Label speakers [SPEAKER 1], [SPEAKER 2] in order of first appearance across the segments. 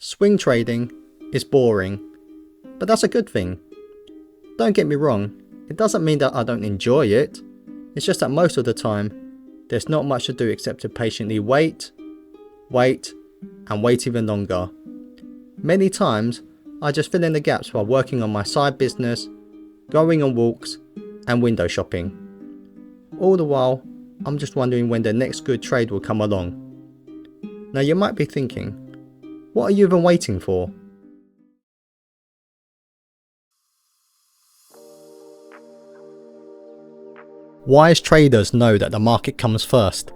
[SPEAKER 1] Swing trading is boring, but that's a good thing. Don't get me wrong, it doesn't mean that I don't enjoy it. It's just that most of the time, there's not much to do except to patiently wait, and wait even longer. Many times, I just fill in the gaps while working on my side business, going on walks, and window shopping. All the while, I'm just wondering when the next good trade will come along. Now you might be thinking, what are you even waiting for? Wise traders know that the market comes first.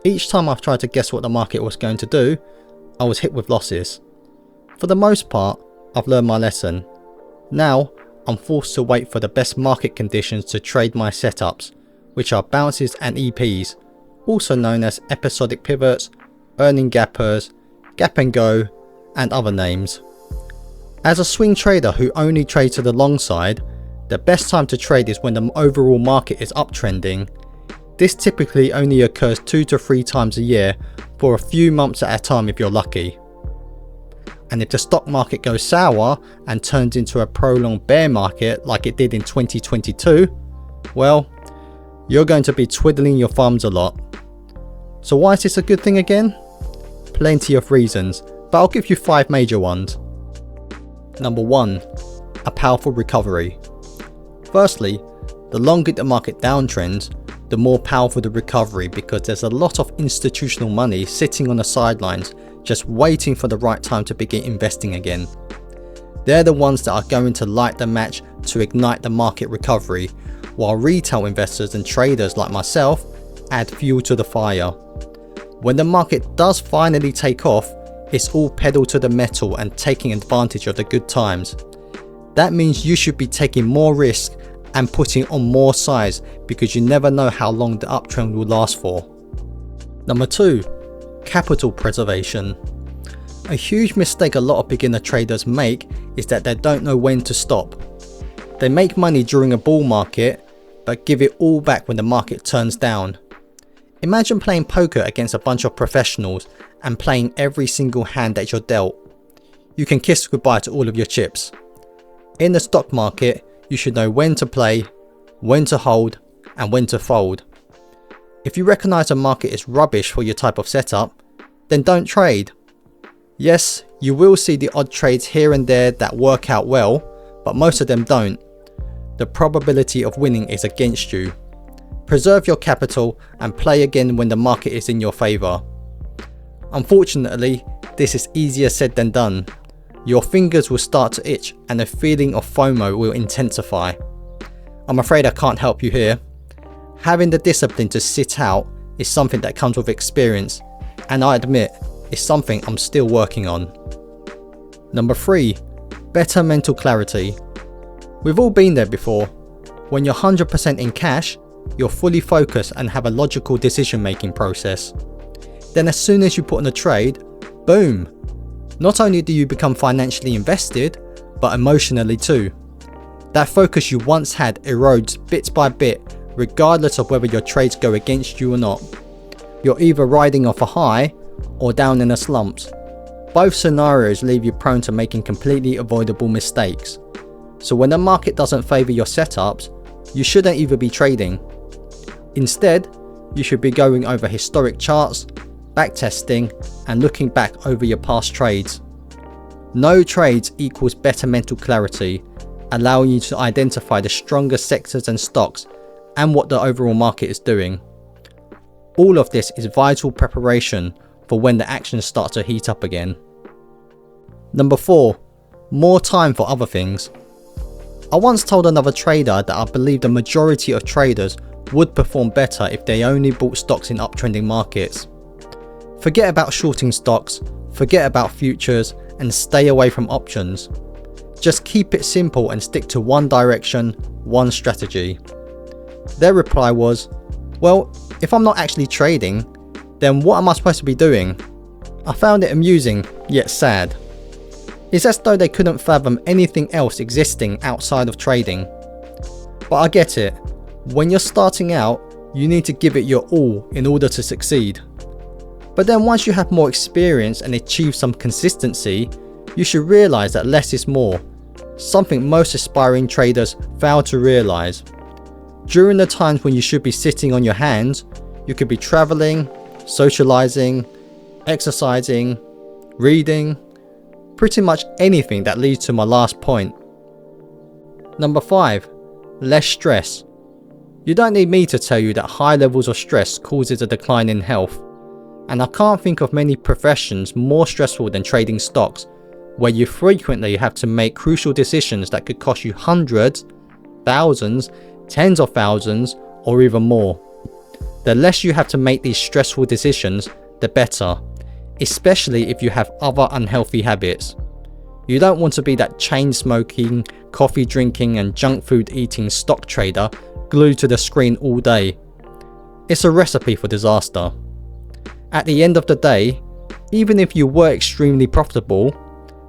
[SPEAKER 1] Each time I've tried to guess what the market was going to do, I was hit with losses. For the most part, I've learned my lesson. Now, I'm forced to wait for the best market conditions to trade my setups, which are bounces and EPs, also known as episodic pivots, earning gappers, gap and go, and other names. As a swing trader who only trades to the long side, the best time to trade is when the overall market is uptrending. This typically only occurs 2 to 3 times a year for a few months at a time if you're lucky. And if the stock market goes sour and turns into a prolonged bear market like it did in 2022, well, you're going to be twiddling your thumbs a lot. So why is this a good thing again? Plenty of reasons, but I'll give you 5 major ones. Number 1, a powerful recovery. Firstly, the longer the market downtrends, the more powerful the recovery, because there's a lot of institutional money sitting on the sidelines just waiting for the right time to begin investing again. They're the ones that are going to light the match to ignite the market recovery, while retail investors and traders like myself add fuel to the fire. When the market does finally take off, it's all pedal to the metal and taking advantage of the good times. That means you should be taking more risk and putting on more size, because you never know how long the uptrend will last for. Number 2, capital preservation. A huge mistake a lot of beginner traders make is that they don't know when to stop. They make money during a bull market, but give it all back when the market turns down. Imagine playing poker against a bunch of professionals and playing every single hand that you're dealt. You can kiss goodbye to all of your chips. In the stock market, you should know when to play, when to hold, and when to fold. If you recognize the market is rubbish for your type of setup, then don't trade. Yes, you will see the odd trades here and there that work out well, but most of them don't. The probability of winning is against you. Preserve your capital and play again when the market is in your favor. Unfortunately, this is easier said than done. Your fingers will start to itch and the feeling of FOMO will intensify. I'm afraid I can't help you here. Having the discipline to sit out is something that comes with experience, and I admit it's something I'm still working on. Number 3, better mental clarity. We've all been there before. When you're 100% in cash, you're fully focused and have a logical decision making process. Then as soon as you put on a trade, boom! Not only do you become financially invested, but emotionally too. That focus you once had erodes bit by bit, regardless of whether your trades go against you or not. You're either riding off a high or down in the slumps. Both scenarios leave you prone to making completely avoidable mistakes. So when the market doesn't favour your setups, you shouldn't even be trading. Instead, you should be going over historic charts, backtesting, and looking back over your past trades. No trades equals better mental clarity, allowing you to identify the strongest sectors and stocks and what the overall market is doing. All of this is vital preparation for when the action starts to heat up again. Number 4, more time for other things. I once told another trader that I believe the majority of traders would perform better if they only bought stocks in uptrending markets. Forget about shorting stocks, forget about futures, and stay away from options. Just keep it simple and stick to one direction, one strategy. Their reply was, well, if I'm not actually trading, then what am I supposed to be doing? I found it amusing, yet sad. It's as though they couldn't fathom anything else existing outside of trading. But I get it. When you're starting out, you need to give it your all in order to succeed. But then once you have more experience and achieve some consistency, You should realise that less is more, something most aspiring traders fail to realise. During the times when you should be sitting on your hands, you could be travelling, socialising, exercising, reading, pretty much anything that leads to my last point. Number 5. Less stress. You don't need me to tell you that high levels of stress causes a decline in health, and I can't think of many professions more stressful than trading stocks, where you frequently have to make crucial decisions that could cost you hundreds, thousands, tens of thousands, or even more. The less you have to make these stressful decisions, the better, especially if you have other unhealthy habits. You don't want to be that chain smoking, coffee drinking and junk food eating stock trader glued to the screen all day. It's a recipe for disaster. At the end of the day, even if you were extremely profitable,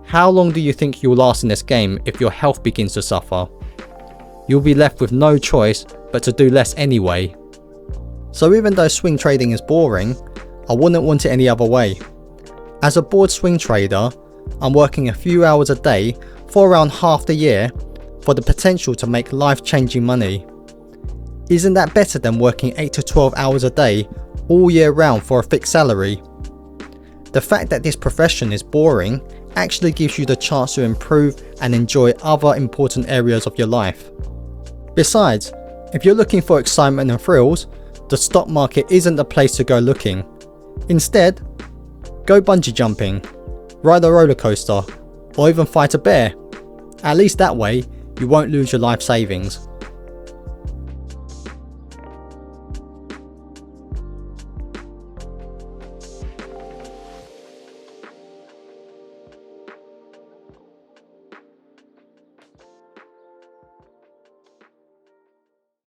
[SPEAKER 1] how long do you think you'll last in this game if your health begins to suffer? You'll be left with no choice but to do less anyway. So even though swing trading is boring, I wouldn't want it any other way. As a bored swing trader, I'm working a few hours a day for around half the year for the potential to make life-changing money. Isn't that better than working 8 to 12 hours a day all year round for a fixed salary? The fact that this profession is boring actually gives you the chance to improve and enjoy other important areas of your life. Besides, if you're looking for excitement and thrills, the stock market isn't the place to go looking. Instead, go bungee jumping, ride a roller coaster, or even fight a bear. At least that way, you won't lose your life savings.